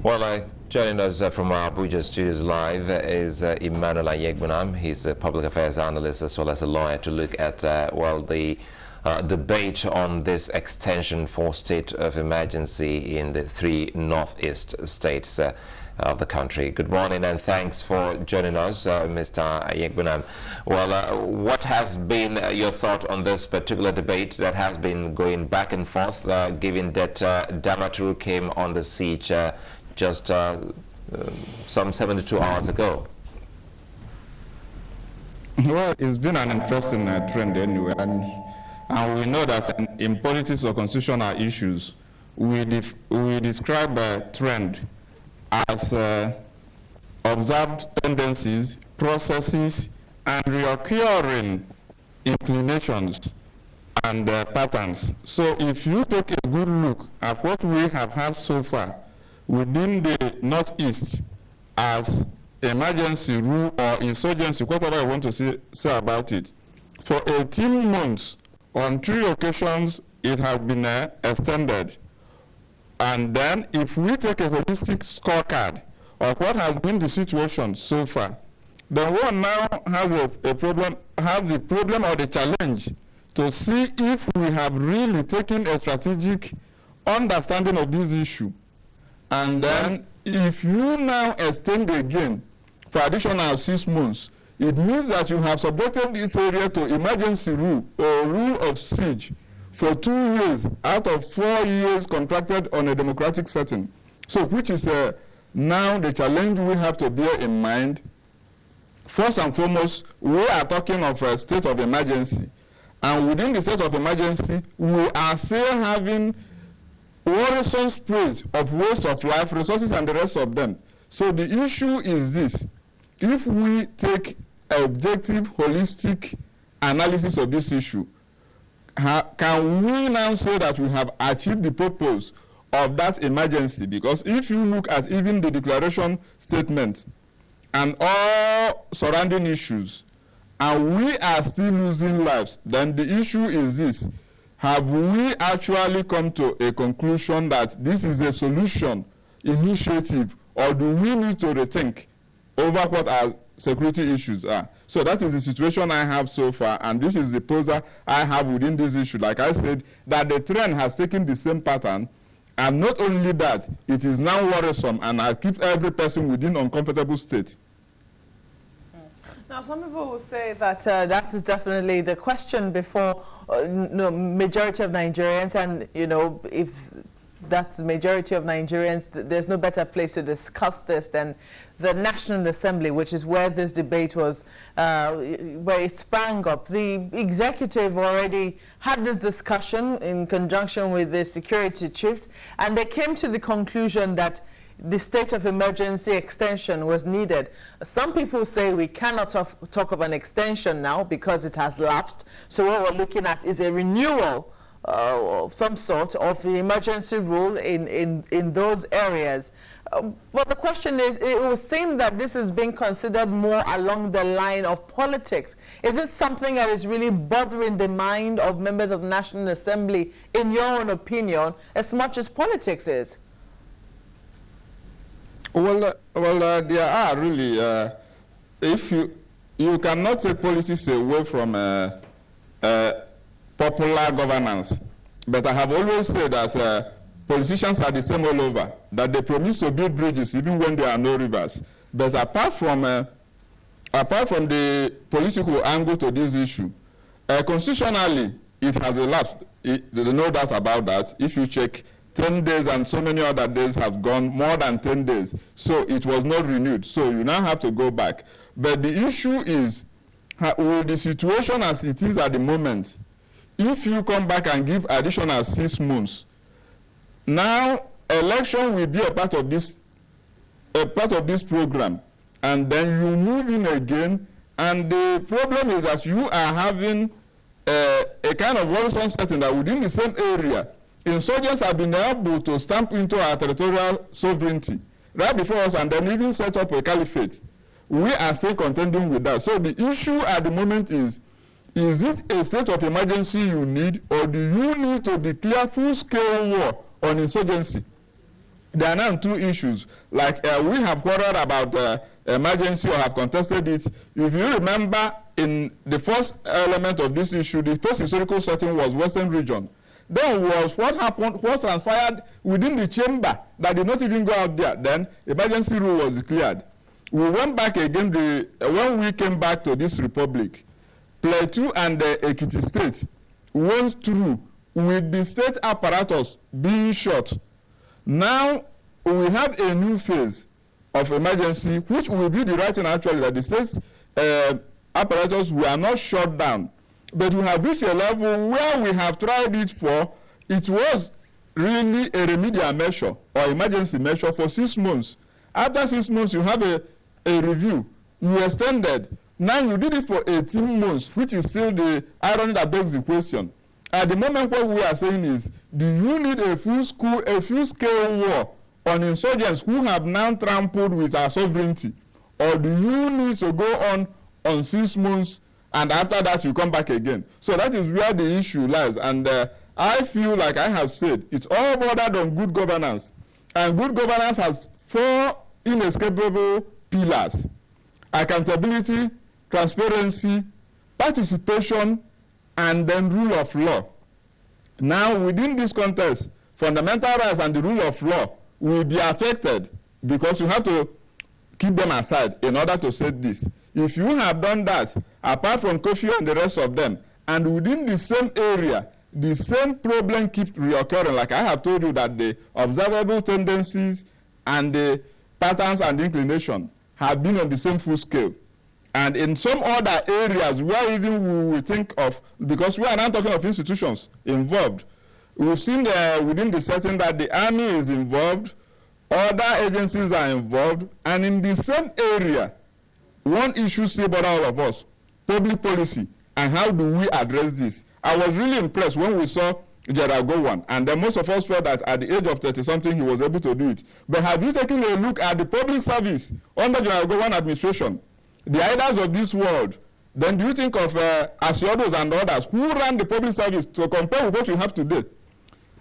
Well, joining us from our Abuja studios live is Emmanuel Ayegbunam. He's a public affairs analyst as well as a lawyer to look at, the debate on this extension for state of emergency in the 3 northeast states of the country. Good morning and thanks for joining us, Mr. Ayegbunam. Well, what has been your thought on this particular debate that has been going back and forth, given that Damaturu came on the siege just some 72 hours ago? Well, it's been an interesting trend anyway, and we know that in politics or constitutional issues, we describe a trend as observed tendencies, processes, and recurring inclinations and patterns. So if you take a good look at what we have had so far within the Northeast as emergency rule or insurgency, whatever I want to say about it, for 18 months, on 3 occasions, it has been extended. And then if we take a holistic scorecard of what has been the situation so far, then one now has the problem or the challenge to see if we have really taken a strategic understanding of this issue. And then if you now extend again for additional 6 months, it means that you have subjected this area to emergency rule or rule of siege for 2 years out of 4 years contracted on a democratic setting. So which is now the challenge we have to bear in mind. First and foremost, we are talking of a state of emergency. And within the state of emergency, we are still having worrisome spread of waste of life, resources, and the rest of them. So the issue is this: if we take objective, holistic analysis of this issue, can we now say that we have achieved the purpose of that emergency? Because if you look at even the declaration statement and all surrounding issues, and we are still losing lives, then the issue is this: have we actually come to a conclusion that this is a solution initiative, or do we need to rethink over what our security issues are? So that is the situation I have so far, and this is the pose I have within this issue. Like I said, that the trend has taken the same pattern, and not only that, it is now worrisome, and I keep every person within uncomfortable state. Now, some people will say that that is definitely the question before majority of Nigerians, and if that's the majority of Nigerians, there's no better place to discuss this than the National Assembly, which is where this debate was, where it sprang up. The executive already had this discussion in conjunction with the security chiefs, and they came to the conclusion that the state of emergency extension was needed. Some people say we cannot talk of an extension now because it has lapsed. So what we're looking at is a renewal of some sort of the emergency rule in those areas. But the question is, it would seem that this is being considered more along the line of politics. Is it something that is really bothering the mind of members of the National Assembly, in your own opinion, as much as politics is? Well, there are really, if you cannot take politics away from popular governance, but I have always said that politicians are the same all over, that they promise to build bridges even when there are no rivers. But apart from the political angle to this issue, constitutionally, it has elapsed. There's no doubt about that. If you check, 10 days and so many other days have gone, more than 10 days. So it was not renewed. So you now have to go back. But the issue is, with the situation as it is at the moment, if you come back and give additional 6 months, now election will be a part of this program. And then you move in again. And the problem is that you are having a kind of worrisome setting that within the same area, insurgents have been able to stamp into our territorial sovereignty right before us, and then even set up a caliphate. We are still contending with that. So the issue at the moment is this a state of emergency you need, or do you need to declare full-scale war on insurgency? there are now two issues. Like we have quarreled about emergency or have contested it. If you remember, in the first element of this issue, the first historical setting was Western region. Then was what happened, what transpired within the chamber that did not even go out there. Then emergency rule was declared. We went back again, when we came back to this republic, Plateau and Ekiti State went through with the state apparatus being shut. Now we have a new phase of emergency, which will be the right thing actually, that the state apparatus were not shut down. But we have reached a level where we have tried it for, it was really a remedial measure or emergency measure for 6 months. After 6 months, you have a review. You extended. Now you did it for 18 months, which is still the irony that begs the question. At the moment, what we are saying is, do you need a full-scale war on insurgents who have now trampled with our sovereignty? Or do you need to go on 6 months and after that you come back again? So that is where the issue lies. And I feel like I have said, it's all bordered on good governance. And good governance has 4 inescapable pillars: accountability, transparency, participation, and then rule of law. Now, within this context, fundamental rights and the rule of law will be affected because you have to keep them aside in order to set this. If you have done that, apart from Kofi and the rest of them, and within the same area, the same problem keeps reoccurring, like I have told you that the observable tendencies and the patterns and inclination have been on the same full scale. And in some other areas where even we will think of, because we are now talking of institutions involved, we've seen within the setting that the army is involved, other agencies are involved, and in the same area, one issue still bother all of us: public policy, and how do we address this? I was really impressed when we saw Gerald Gowon, and then most of us felt that at the age of 30-something, he was able to do it. But have you taken a look at the public service under Gerald Gowon administration? The idols of this world, then do you think of Asiodos and others who ran the public service to compare with what you have today?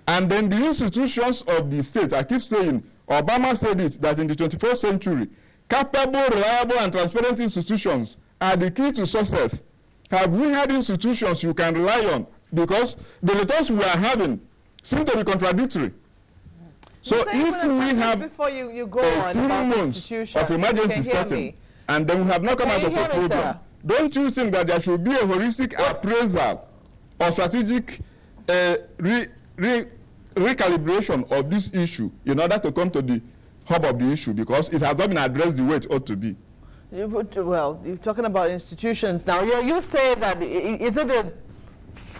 And then the institutions of the state, I keep saying, Obama said it, that in the 21st century, capable, reliable, and transparent institutions are the key to success. Have we had institutions you can rely on? Because the returns we are having seem to be contradictory. So if we have before you go 18 on months of emergency setting, and then we have not come out of a problem, don't you think that there should be a holistic appraisal or strategic recalibration of this issue in order to come to the hub of the issue, because it has not been addressed the way it ought to be? Well, you're talking about institutions now. You say that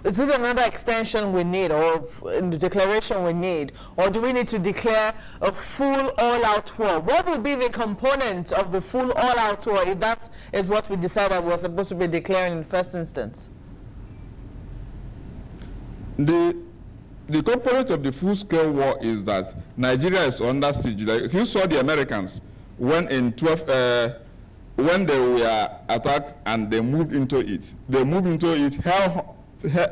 is it another extension we need, or in the declaration we need, or do we need to declare a full all-out war? What would be the component of the full all-out war if that is what we decided we're supposed to be declaring in the first instance? The component of the full-scale war is that Nigeria is under siege. Like you saw the Americans when when they were attacked and they moved into it. They moved into it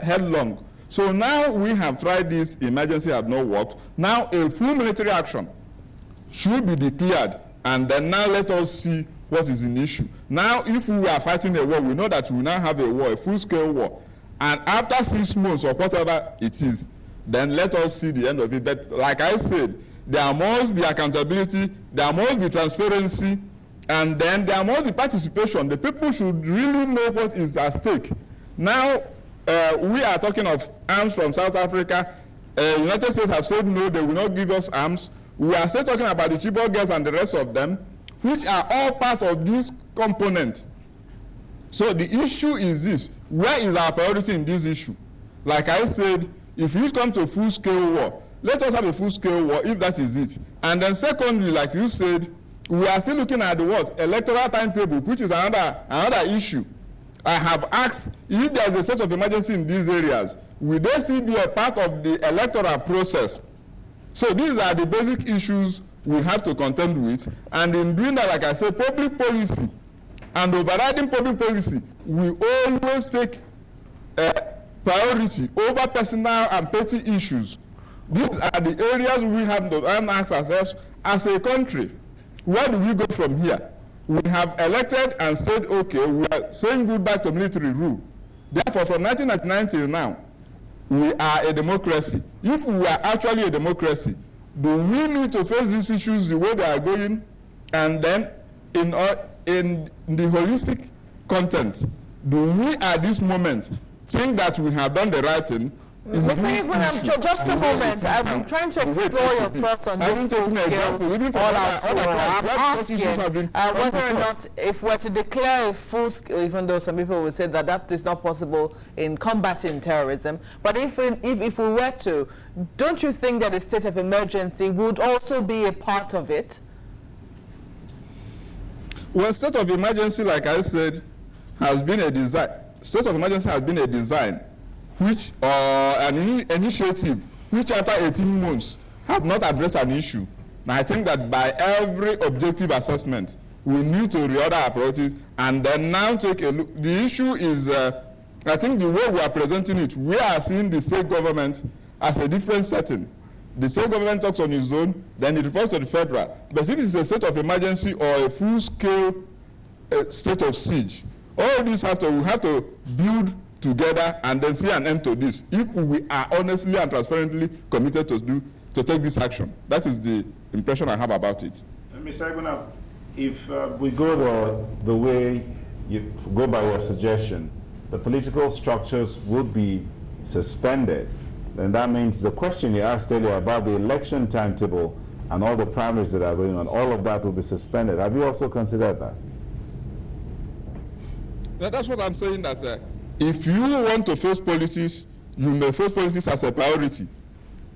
headlong. So now we have tried this, emergency has not worked. Now a full military action should be declared, and then now let us see what is in issue. Now if we are fighting a war, we know that we now have a war, a full-scale war. And after 6 months or whatever it is, then let us see the end of it. But like I said, there must be accountability, there must be transparency, and then there must be participation. The people should really know what is at stake. Now, we are talking of arms from South Africa. United States have said no, they will not give us arms. We are still talking about the Chibok girls and the rest of them, which are all part of this component. So the issue is this: where is our priority in this issue? Like I said, if you come to full-scale war, let us have a full-scale war if that is it. And then secondly, like you said, we are still looking at the what? Electoral timetable, which is another issue. I have asked if there is a state of emergency in these areas, will they still be a part of the electoral process? So these are the basic issues we have to contend with. And in doing that, like I said, public policy and overriding public policy will always take priority over personal and petty issues. These are the areas we have to ask ourselves as a country. Where do we go from here? We have elected and said, okay, we are saying goodbye to military rule. Therefore, from 1999 till now, we are a democracy. If we are actually a democracy, do we need to face these issues the way they are going? And then, in the holistic content, do we at this moment think that we have done the right thing? Just a moment. I'm trying to explore your thoughts on this full scale all-out war. I'm asking whether or not, if we're to declare a full scale, even though some people will say that that is not possible in combating terrorism, but if we were to, don't you think that a state of emergency would also be a part of it? Well, state of emergency, like I said, has been a design. State of emergency has been a design which an initiative which after 18 months have not addressed an issue. And I think that by every objective assessment, we need to reorder our priorities and then now take a look. The issue is, I think the way we are presenting it, we are seeing the state government as a different setting. The state government talks on its own, then it refers to the federal. But if it's a state of emergency or a full-scale state of siege, all this we have to build together and then see an end to this if we are honestly and transparently committed to take this action. That is the impression I have about it. Mr. Egbenam, if we go the way you go by your suggestion, the political structures would be suspended, then that means the question you asked earlier about the election timetable and all the primaries that are going on, all of that will be suspended. Have you also considered that? That's what I'm saying, that if you want to face politics, you may face politics as a priority.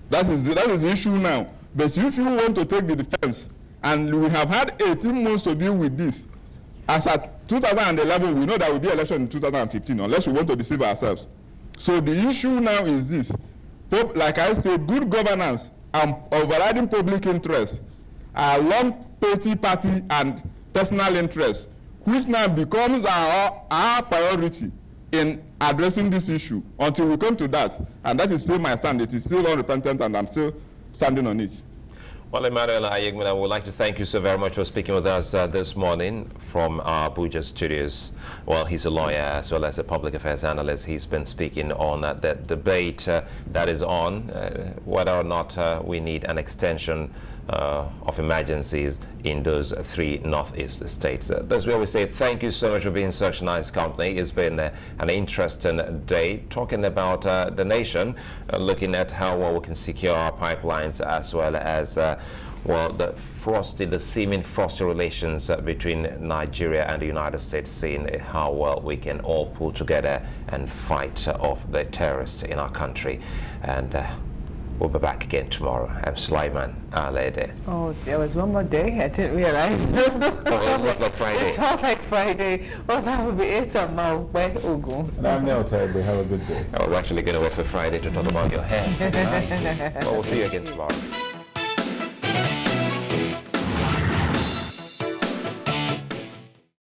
That is the issue now. But if you want to take the defense, and we have had 18 months to deal with this, as at 2011, we know there will be election in 2015, unless we want to deceive ourselves. So the issue now is this. Like I said, good governance and overriding public interest are long petty party and personal interests, which now becomes our priority in addressing this issue until we come to that. And that is still my stand. It is still unrepentant, and I'm still standing on it. Well, Emmanuel Ayegbenam, I would like to thank you so very much for speaking with us this morning from our Abuja studios. Well, he's a lawyer as well as a public affairs analyst. He's been speaking on the debate that is on whether or not we need an extension of emergencies in those 3 northeast states. That's where we say thank you so much for being such a nice company. It's been an interesting day talking about the nation, looking at how well we can secure our pipelines as well as well, the seeming frosty relations between Nigeria and the United States, seeing how well we can all pull together and fight off the terrorists in our country. And we'll be back again tomorrow. I'm Sulaiman Alede. Oh, there was one more day. I didn't realize. It looks like Friday. It felt like Friday. Oh, that would be it. And I'm Neil Ted. Have a good day. We're actually going to wait for Friday to talk about your hair. Well, we'll see you again tomorrow.